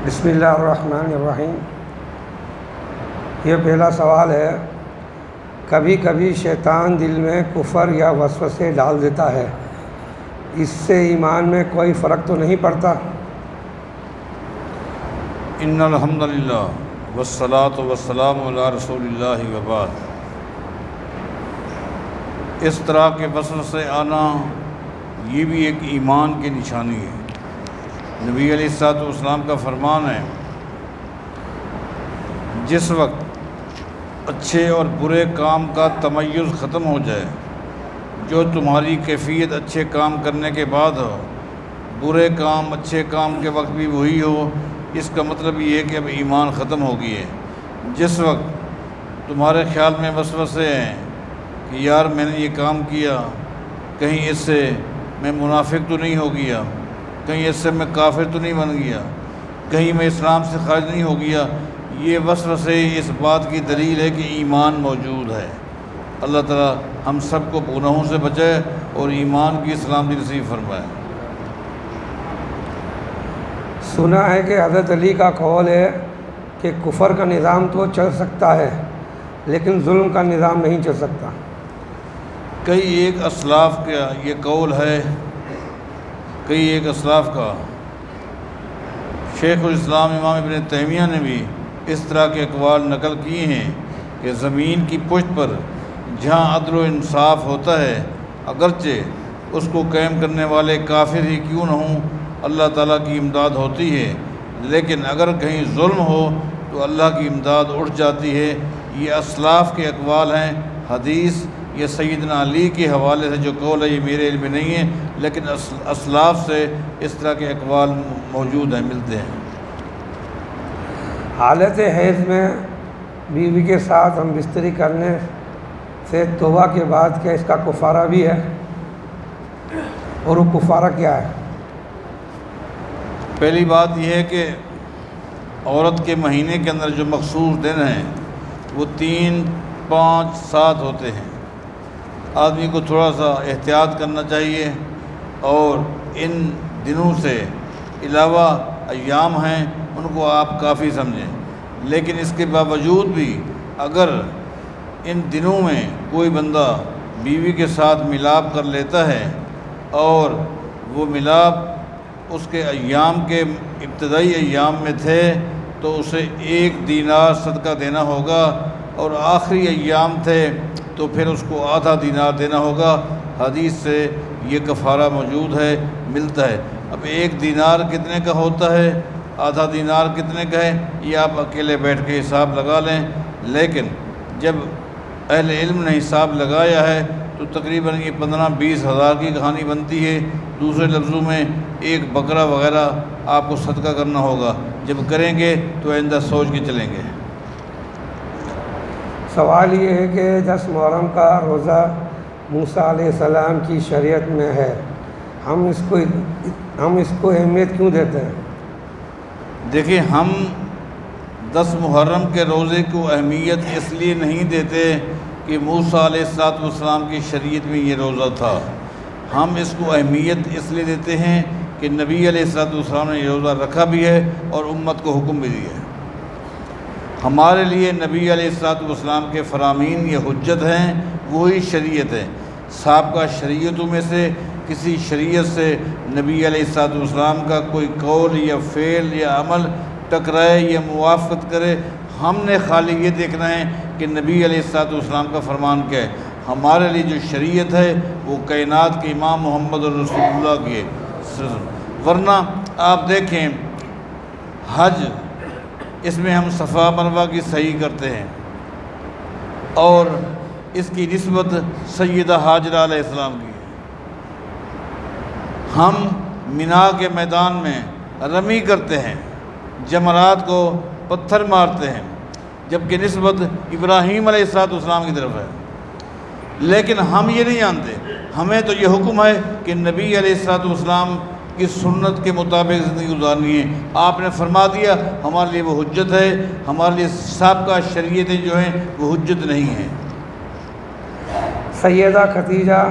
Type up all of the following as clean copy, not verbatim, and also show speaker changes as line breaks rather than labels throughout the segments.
بسم اللہ الرحمن الرحیم۔ یہ پہلا سوال ہے، کبھی کبھی شیطان دل میں کفر یا وسوسے ڈال دیتا ہے، اس سے ایمان میں کوئی فرق تو نہیں پڑتا؟
ان الحمد للہ والصلاۃ والسلام علی رسول اللہ وبعد۔ اس طرح کے وسوسے آنا یہ بھی ایک ایمان کی نشانی ہے۔ نبی علیہ الصلوۃ والسلام کا فرمان ہے، جس وقت اچھے اور برے کام کا تمیز ختم ہو جائے، جو تمہاری کیفیت اچھے کام کرنے کے بعد ہو، برے کام اچھے کام کے وقت بھی وہی ہو، اس کا مطلب یہ ہے کہ اب ایمان ختم ہو گئی ہے۔ جس وقت تمہارے خیال میں وسوسے ہیں کہ یار میں نے یہ کام کیا، کہیں اس سے میں منافق تو نہیں ہو گیا، کہیں اس سے میں کافر تو نہیں بن گیا، کہیں میں اسلام سے خارج نہیں ہو گیا، یہ وسوسے اس بات کی دلیل ہے کہ ایمان موجود ہے۔ اللہ تعالیٰ ہم سب کو گناہوں سے بچائے اور ایمان کی سلامتی نصیب فرمائے۔
سنا ہے کہ حضرت علی کا قول ہے کہ کفر کا نظام تو چل سکتا ہے لیکن ظلم کا نظام نہیں چل سکتا۔
کئی ایک اسلاف کا یہ قول ہے، کئی ایک اسلاف کا۔ شیخ الاسلام امام ابن تیمیہ نے بھی اس طرح کے اقوال نقل کیے ہیں کہ زمین کی پشت پر جہاں عدل و انصاف ہوتا ہے، اگرچہ اس کو قائم کرنے والے کافر ہی کیوں نہ ہوں، اللہ تعالیٰ کی امداد ہوتی ہے، لیکن اگر کہیں ظلم ہو تو اللہ کی امداد اٹھ جاتی ہے۔ یہ اسلاف کے اقوال ہیں۔ حدیث یہ سیدنا علی کے حوالے سے جو قول ہے یہ میرے علم میں نہیں ہے، لیکن اسلاف سے اس طرح کے اقوال موجود ہیں، ملتے ہیں۔
حالت حیض میں بیوی کے ساتھ ہم بستری کرنے سے توبہ کے بعد کیا اس کا کفارہ بھی ہے، اور وہ کفارہ کیا ہے؟
پہلی بات یہ ہے کہ عورت کے مہینے کے اندر جو مخصوص دن ہیں وہ 3، 5، 7 ہوتے ہیں۔ آدمی کو تھوڑا سا احتیاط کرنا چاہیے، اور ان دنوں سے علاوہ ایام ہیں ان کو آپ کافی سمجھیں، لیکن اس کے باوجود بھی اگر ان دنوں میں کوئی بندہ بیوی کے ساتھ ملاپ کر لیتا ہے اور وہ ملاپ اس کے ایام کے ابتدائی ایام میں تھے تو اسے 1 دینار صدقہ دینا ہوگا، اور آخری ایام تھے تو پھر اس کو آدھا دینار دینا ہوگا۔ حدیث سے یہ کفارہ موجود ہے، ملتا ہے۔ اب 1 دینار کتنے کا ہوتا ہے، آدھا دینار کتنے کا ہے، یہ آپ اکیلے بیٹھ کے حساب لگا لیں، لیکن جب اہل علم نے حساب لگایا ہے تو تقریباً یہ 15-20 ہزار کی کہانی بنتی ہے۔ دوسرے لفظوں میں 1 بکرا وغیرہ آپ کو صدقہ کرنا ہوگا۔ جب کریں گے تو آئندہ سوچ کے چلیں گے۔
سوال یہ ہے کہ 10 محرم کا روزہ موسیٰ علیہ السلام کی شریعت میں ہے، ہم اس کو اہمیت کیوں دیتے ہیں؟
دیکھیں، ہم 10 محرم کے روزے کو اہمیت اس لیے نہیں دیتے کہ موسیٰ علیہ السلام کی شریعت میں یہ روزہ تھا۔ ہم اس کو اہمیت اس لیے دیتے ہیں کہ نبی علیہ السلام نے یہ روزہ رکھا بھی ہے اور امت کو حکم بھی دیا ہے۔ ہمارے لیے نبی علیہ السلام کے فرامین یہ حجت ہیں، وہی شریعت ہے۔ سابقہ شریعتوں میں سے کسی شریعت سے نبی علیہ السلام کا کوئی قول یا فعل یا عمل ٹکرائے یا موافقت کرے، ہم نے خالی یہ دیکھنا ہے کہ نبی علیہ السلام کا فرمان کیا ہے۔ ہمارے لیے جو شریعت ہے وہ کائنات کے امام محمد رسول اللہ کی ہے۔ ورنہ آپ دیکھیں، حج اس میں ہم صفا مروہ کی صحیح کرتے ہیں، اور اس کی نسبت سیدہ حاجرہ علیہ السلام کی ہے۔ ہم مینا کے میدان میں رمی کرتے ہیں، جمرات کو پتھر مارتے ہیں، جبکہ نسبت ابراہیم علیہ السلام کی طرف ہے۔ لیکن ہم یہ نہیں جانتے، ہمیں تو یہ حکم ہے کہ نبی علیہ السلام کی سنت کے مطابق زندگی گزارنی ہے۔ آپ نے فرما دیا، ہمارے لیے وہ حجت ہے، ہمارے لیے سابقہ شریعتیں جو ہیں وہ حجت نہیں ہیں۔
سیدہ خدیجہ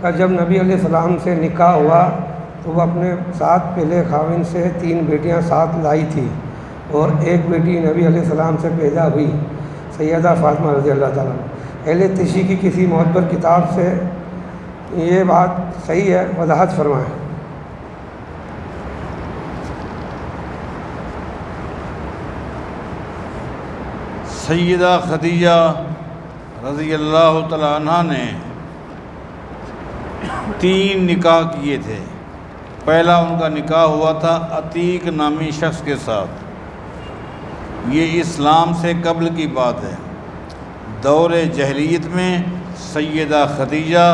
کا جب نبی علیہ السلام سے نکاح ہوا تو وہ اپنے ساتھ پہلے خاوند سے 3 بیٹیاں ساتھ لائی تھی، اور ایک بیٹی نبی علیہ السلام سے پیدا ہوئی سیدہ فاطمہ رضی اللہ تعالیٰ عنہ۔ اہل تشیع کی کسی معتبر کتاب سے یہ بات صحیح ہے؟ وضاحت فرمائیں۔
سیدہ خدیجہ رضی اللہ تعالیٰ عنہ نے 3 نکاح کیے تھے۔ پہلا ان کا نکاح ہوا تھا عتیق نامی شخص کے ساتھ۔ یہ اسلام سے قبل کی بات ہے۔ دور جاہلیت میں سیدہ خدیجہ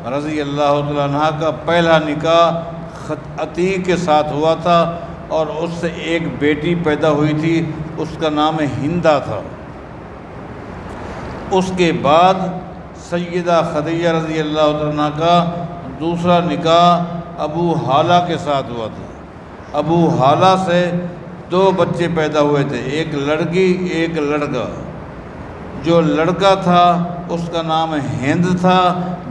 رضی اللہ تعالیٰ عنہ کا پہلا نکاح عتیق کے ساتھ ہوا تھا، اور اس سے ایک بیٹی پیدا ہوئی تھی، اس کا نام ہندہ تھا۔ اس کے بعد سیدہ خدیجہ رضی اللہ تعالیٰ عنہ کا دوسرا نکاح ابو حالہ کے ساتھ ہوا تھا۔ ابو حالہ سے 2 بچے پیدا ہوئے تھے، ایک لڑکی ایک لڑکا۔ جو لڑکا تھا اس کا نام ہند تھا،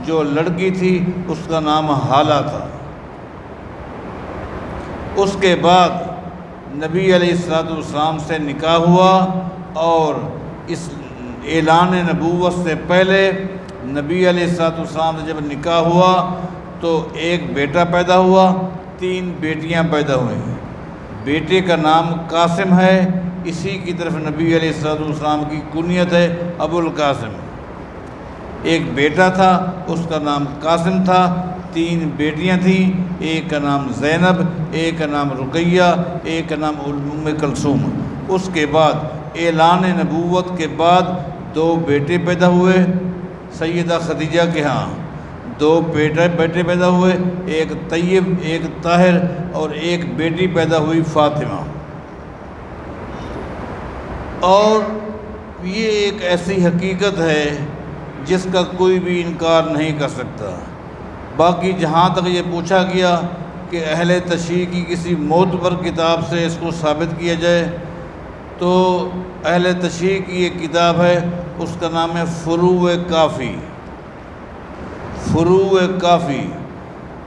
جو لڑکی تھی اس کا نام حالہ تھا۔ اس کے بعد نبی علیہ السلام سے نکاح ہوا، اور اس اعلان نبوت سے پہلے نبی علیہ السلام سے جب نکاح ہوا تو ایک بیٹا پیدا ہوا، 3 بیٹیاں پیدا ہوئیں۔ بیٹے کا نام قاسم ہے، اسی کی طرف نبی علیہ السلام کی کنیت ہے ابو القاسم۔ ایک بیٹا تھا، اس کا نام قاسم تھا، 3 بیٹیاں تھیں، ایک کا نام زینب، ایک کا نام رقیہ، ایک کا نام ام کلثوم۔ اس کے بعد اعلان نبوت کے بعد 2 بیٹے پیدا ہوئے سیدہ خدیجہ کے ہاں، 2 بیٹے پیدا ہوئے، ایک طیب ایک طاہر، اور ایک بیٹی پیدا ہوئی فاطمہ۔ اور یہ ایک ایسی حقیقت ہے جس کا کوئی بھی انکار نہیں کر سکتا۔ باقی جہاں تک یہ پوچھا گیا کہ اہل تشیع کی کسی معتبر کتاب سے اس کو ثابت کیا جائے، تو اہل تشیع کی ایک کتاب ہے، اس کا نام ہے فروع کافی۔ فروع کافی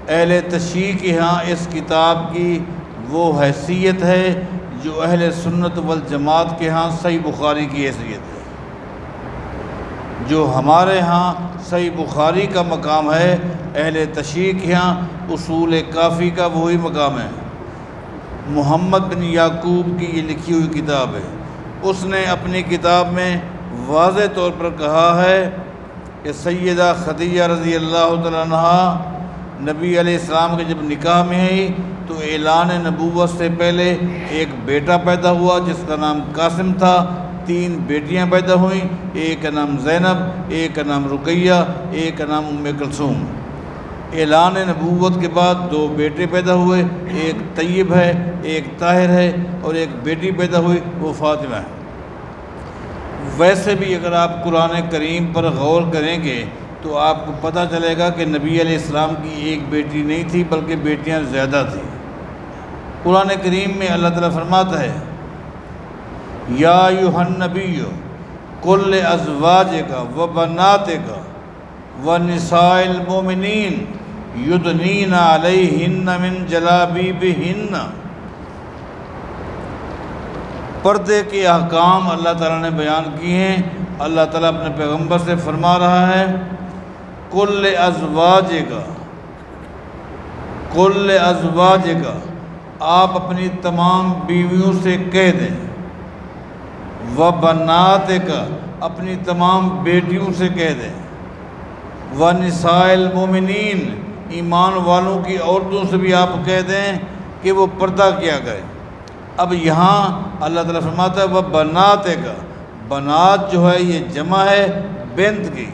اہل تشیع کے ہاں اس کتاب کی وہ حیثیت ہے جو اہل سنت والجماعت کے ہاں صحیح بخاری کی حیثیت ہے۔ جو ہمارے ہاں صحیح بخاری کا مقام ہے، اہل تشیع کے ہاں اصول کافی کا وہی مقام ہے۔ محمد بن یعقوب کی یہ لکھی ہوئی کتاب ہے۔ اس نے اپنی کتاب میں واضح طور پر کہا ہے کہ سیدہ خدیجہ رضی اللہ تعالیٰ عنہ نبی علیہ السلام کے جب نکاح میں آئی تو اعلان نبوت سے پہلے ایک بیٹا پیدا ہوا جس کا نام قاسم تھا، 3 بیٹیاں پیدا ہوئیں، ایک کا نام زینب، ایک کا نام رقیہ، ایک کا نام ام کلثوم۔ اعلان نبوت کے بعد 2 بیٹے پیدا ہوئے، ایک طیب ہے، ایک طاہر ہے، اور ایک بیٹی پیدا ہوئی، وہ فاطمہ ہے۔ ویسے بھی اگر آپ قرآن کریم پر غور کریں گے تو آپ کو پتہ چلے گا کہ نبی علیہ السلام کی ایک بیٹی نہیں تھی بلکہ بیٹیاں زیادہ تھیں۔ قرآن کریم میں اللہ تعالیٰ فرماتا ہے یا ایھا النبی قل لازواجک وبناتک ونساء المؤمنین یدنین علیہن من جلابیبہن۔ پردے کے احکام اللہ تعالیٰ نے بیان کیے ہیں۔ اللہ تعالیٰ اپنے پیغمبر سے فرما رہا ہے قل لازواجک، قل لازواجک، آپ اپنی تمام بیویوں سے کہہ دیں، وبناتک، اپنی تمام بیٹیوں سے کہہ دیں، ونساء المؤمنین، ایمان والوں کی عورتوں سے بھی آپ کہہ دیں کہ وہ پردہ کیا کریں۔ اب یہاں اللہ تعالیٰ فرماتا ہے وبناتک، بنات جو ہے یہ جمع ہے بنت کی۔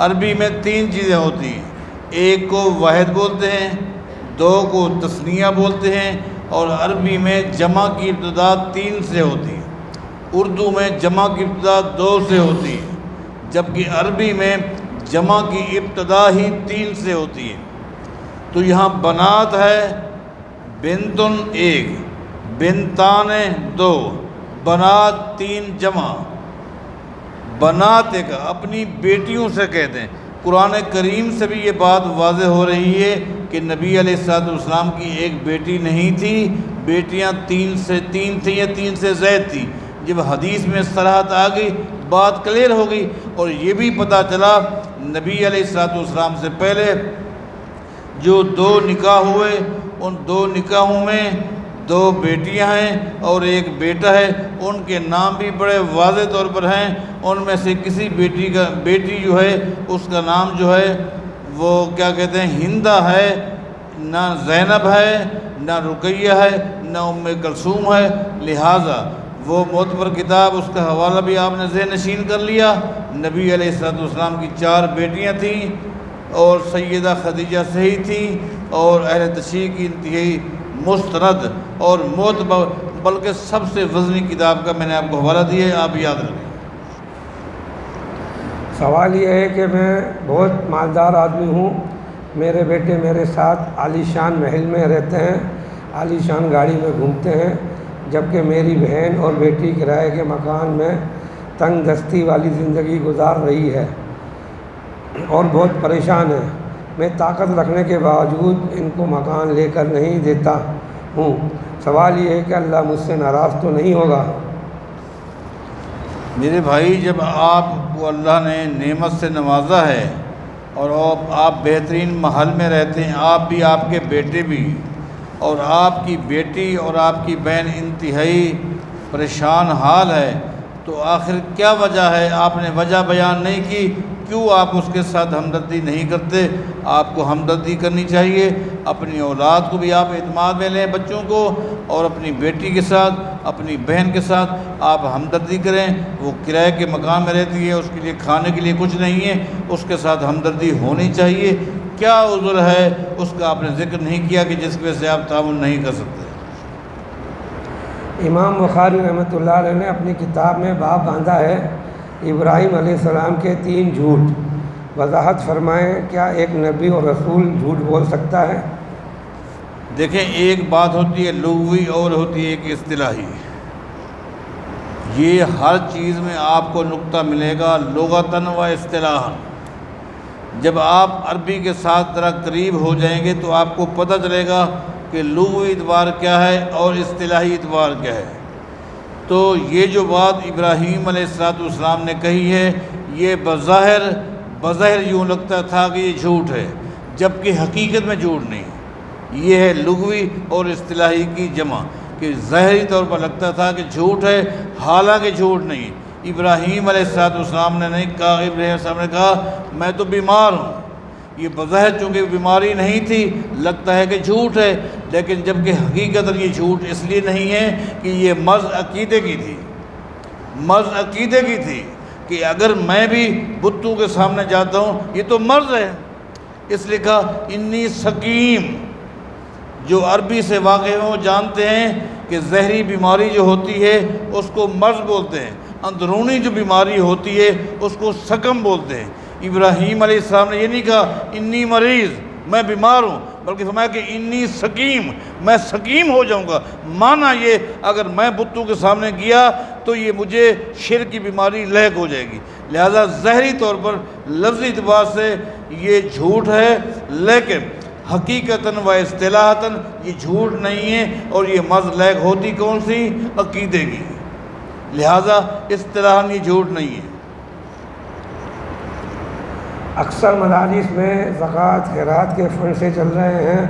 عربی میں 3 چیزیں ہوتی ہیں، ایک کو واحد بولتے ہیں، 2 کو تثنیہ بولتے ہیں، اور عربی میں جمع کی ابتدا 3 سے ہوتی ہے۔ اردو میں جمع کی ابتدا 2 سے ہوتی ہے، جبکہ عربی میں جمع کی ابتدا ہی 3 سے ہوتی ہے۔ تو یہاں بنات ہے، بنتن 1، بنتان 2، بنات 3 جمع۔ بنات کا اپنی بیٹیوں سے کہہ دیں، قرآن کریم سے بھی یہ بات واضح ہو رہی ہے کہ نبی علیہ الصلوۃ والسلام کی ایک بیٹی نہیں تھی، بیٹیاں تین تھیں یا تین سے زائد تھی۔ جب حدیث میں صراحت آ گئی، بات کلیئر ہو گئی، اور یہ بھی پتہ چلا نبی علیہ الصلوۃ والسلام سے پہلے جو 2 نکاح ہوئے، ان 2 نکاحوں میں 2 بیٹیاں ہیں اور ایک بیٹا ہے۔ ان کے نام بھی بڑے واضح طور پر ہیں۔ ان میں سے کسی بیٹی جو ہے اس کا نام جو ہے وہ کیا کہتے ہیں، ہندہ ہے، نہ زینب ہے، نہ رقیہ ہے، نہ ام کلثوم ہے۔ لہٰذا وہ معتبر کتاب، اس کا حوالہ بھی آپ نے ذہن نشین کر لیا۔ نبی علیہ الصلوۃ والسلام کی 4 بیٹیاں تھیں اور سیدہ خدیجہ صحیح تھیں، اور اہل تشیع کی انتہائی مستند اور معتبر بلکہ سب سے وزنی کتاب کا میں نے آپ کو حوالہ دیا ہے، آپ یاد رکھیں۔
سوال یہ ہے کہ میں بہت مالدار آدمی ہوں، میرے بیٹے میرے ساتھ عالی شان محل میں رہتے ہیں، عالی شان گاڑی میں گھومتے ہیں، جبکہ میری بہن اور بیٹی کرائے کے مکان میں تنگ دستی والی زندگی گزار رہی ہے اور بہت پریشان ہے۔ میں طاقت رکھنے کے باوجود ان کو مکان لے کر نہیں دیتا ہوں۔ سوال یہ ہے کہ اللہ مجھ سے ناراض تو نہیں ہوگا؟
میرے بھائی، جب آپ کو اللہ نے نعمت سے نوازا ہے اور آپ بہترین محل میں رہتے ہیں، آپ بھی، آپ کے بیٹے بھی، اور آپ کی بیٹی اور آپ کی بہن انتہائی پریشان حال ہے، تو آخر کیا وجہ ہے؟ آپ نے وجہ بیان نہیں کی، کیوں آپ اس کے ساتھ ہمدردی نہیں کرتے؟ آپ کو ہمدردی کرنی چاہیے۔ اپنی اولاد کو بھی آپ اعتماد میں لیں، بچوں کو، اور اپنی بیٹی کے ساتھ، اپنی بہن کے ساتھ آپ ہمدردی کریں۔ وہ کرائے کے مکان میں رہتی ہے، اس کے لیے کھانے کے لیے کچھ نہیں ہے، اس کے ساتھ ہمدردی ہونی چاہیے۔ کیا عذر ہے اس کا آپ نے ذکر نہیں کیا کہ جس کی وجہ سے آپ تعاون نہیں کر سکتے؟
امام بخاری رحمۃ اللہ علیہ نے اپنی کتاب میں باب باندھا ہے ابراہیم علیہ السلام کے 3 جھوٹ۔ وضاحت فرمائیں، کیا ایک نبی اور رسول جھوٹ بول سکتا ہے؟
دیکھیں، ایک بات ہوتی ہے لغوی اور ہوتی ہے ایک اصطلاحی۔ یہ ہر چیز میں آپ کو نقطہ ملے گا لغتاً و اصطلاحاً۔ جب آپ عربی کے ساتھ ذرا قریب ہو جائیں گے تو آپ کو پتہ چلے گا کہ لغوی اعتبار کیا ہے اور اصطلاحی اعتبار کیا ہے۔ تو یہ جو بات ابراہیم علیہ الصلوۃ والسلام نے کہی ہے، یہ بظاہر یوں لگتا تھا کہ یہ جھوٹ ہے، جبکہ حقیقت میں جھوٹ نہیں۔ یہ ہے لغوی اور اصطلاحی کی جمع، کہ ظاہری طور پر لگتا تھا کہ جھوٹ ہے، حالانکہ جھوٹ نہیں۔ ابراہیم علیہ الصلوۃ والسلام نے نہیں کہا، ابراہیم علیہ السلام نے کہا میں تو بیمار ہوں۔ یہ بظاہر چونکہ بیماری نہیں تھی، لگتا ہے کہ جھوٹ ہے، لیکن جبکہ حقیقت یہ جھوٹ اس لیے نہیں ہے کہ یہ مرض عقیدے کی تھی، مرض عقیدے کی تھی، کہ اگر میں بھی بتوں کے سامنے جاتا ہوں یہ تو مرض ہے، اس لیے کہا انی سقیم۔ جو عربی سے واقف ہیں وہ جانتے ہیں کہ زہری بیماری جو ہوتی ہے اس کو مرض بولتے ہیں، اندرونی جو بیماری ہوتی ہے اس کو سقم بولتے ہیں۔ ابراہیم علیہ السلام نے یہ نہیں کہا انی مریض، میں بیمار ہوں، بلکہ فرمایا کہ انی سقیم، میں سقیم ہو جاؤں گا۔ مانا یہ اگر میں بتوں کے سامنے گیا تو یہ مجھے شرک کی بیماری لاحق ہو جائے گی۔ لہذا ظاہری طور پر لفظی اعتبار سے یہ جھوٹ ہے، لیکن حقیقتاً و اصطلاحاً یہ جھوٹ نہیں ہے، اور یہ مرض لاحق ہوتی کون سی؟ عقیدے کی۔ لہذا اصطلاحاً یہ جھوٹ نہیں ہے۔
اکثر مدارس میں زکوٰۃ خیرات کے فنڈ سے چل رہے ہیں،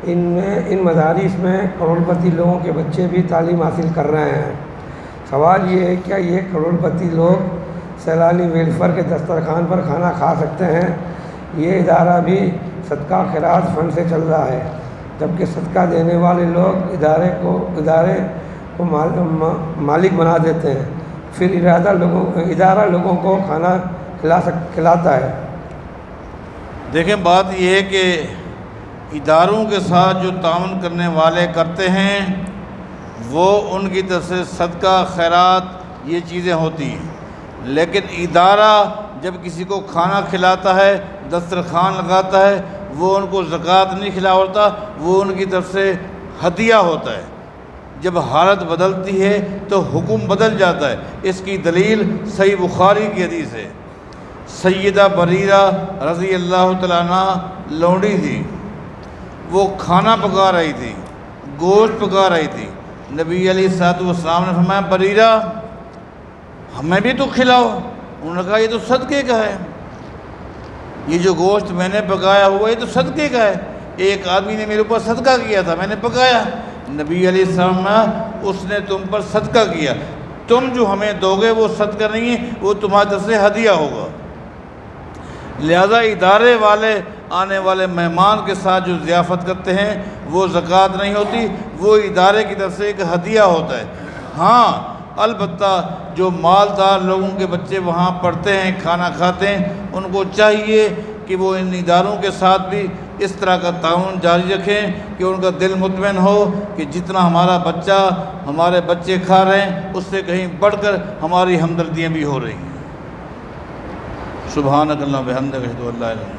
ان مدارس میں کروڑ پتی لوگوں کے بچے بھی تعلیم حاصل کر رہے ہیں۔ سوال یہ ہے کیا یہ کروڑ پتی لوگ سیلانی ویلفیئر کے دسترخوان پر کھانا کھا سکتے ہیں؟ یہ ادارہ بھی صدقہ خیرات فنڈ سے چل رہا ہے، جبکہ صدقہ دینے والے لوگ ادارے کو مالک بنا دیتے ہیں، پھر ادارہ لوگوں کو کھانا کھلاتا ہے۔
دیکھیں، بات یہ ہے کہ اداروں کے ساتھ جو تعاون کرنے والے کرتے ہیں وہ ان کی طرف سے صدقہ خیرات یہ چیزیں ہوتی ہیں، لیکن ادارہ جب کسی کو کھانا کھلاتا ہے، دسترخوان لگاتا ہے، وہ ان کو زکوٰۃ نہیں کھلاتا، وہ ان کی طرف سے ہدیہ ہوتا ہے۔ جب حالت بدلتی ہے تو حکم بدل جاتا ہے۔ اس کی دلیل صحیح بخاری کی حدیث ہے، سیدہ بریرہ رضی اللہ تعالیٰ عنہ لونڈی تھی، وہ کھانا پکا رہی تھی، گوشت پکا رہی تھی۔ نبی علیہ الصلوۃ والسلام نے فرمایا بریرہ ہمیں بھی تو کھلاؤ۔ انہوں نے کہا یہ تو صدقے کا ہے، یہ جو گوشت میں نے پکایا ہوا یہ تو صدقے کا ہے، ایک آدمی نے میرے اوپر صدقہ کیا تھا، میں نے پکایا۔ نبی علیہ السلام نے اس نے تم پر صدقہ کیا، تم جو ہمیں دو گے وہ صدقہ نہیں ہے، وہ تمہاری طرف سے ہدیہ ہوگا۔ لہذا ادارے والے آنے والے مہمان کے ساتھ جو ضیافت کرتے ہیں وہ زکوٰۃ نہیں ہوتی، وہ ادارے کی طرف سے ایک ہدیہ ہوتا ہے۔ ہاں البتہ جو مالدار لوگوں کے بچے وہاں پڑھتے ہیں، کھانا کھاتے ہیں، ان کو چاہیے کہ وہ ان اداروں کے ساتھ بھی اس طرح کا تعاون جاری رکھیں کہ ان کا دل مطمئن ہو کہ جتنا ہمارا بچہ، ہمارے بچے کھا رہے ہیں اس سے کہیں بڑھ کر ہماری ہمدردیاں بھی ہو رہی ہیں۔ سبحانک اللہم و بحمدک اشہد ان لا الہ الا انت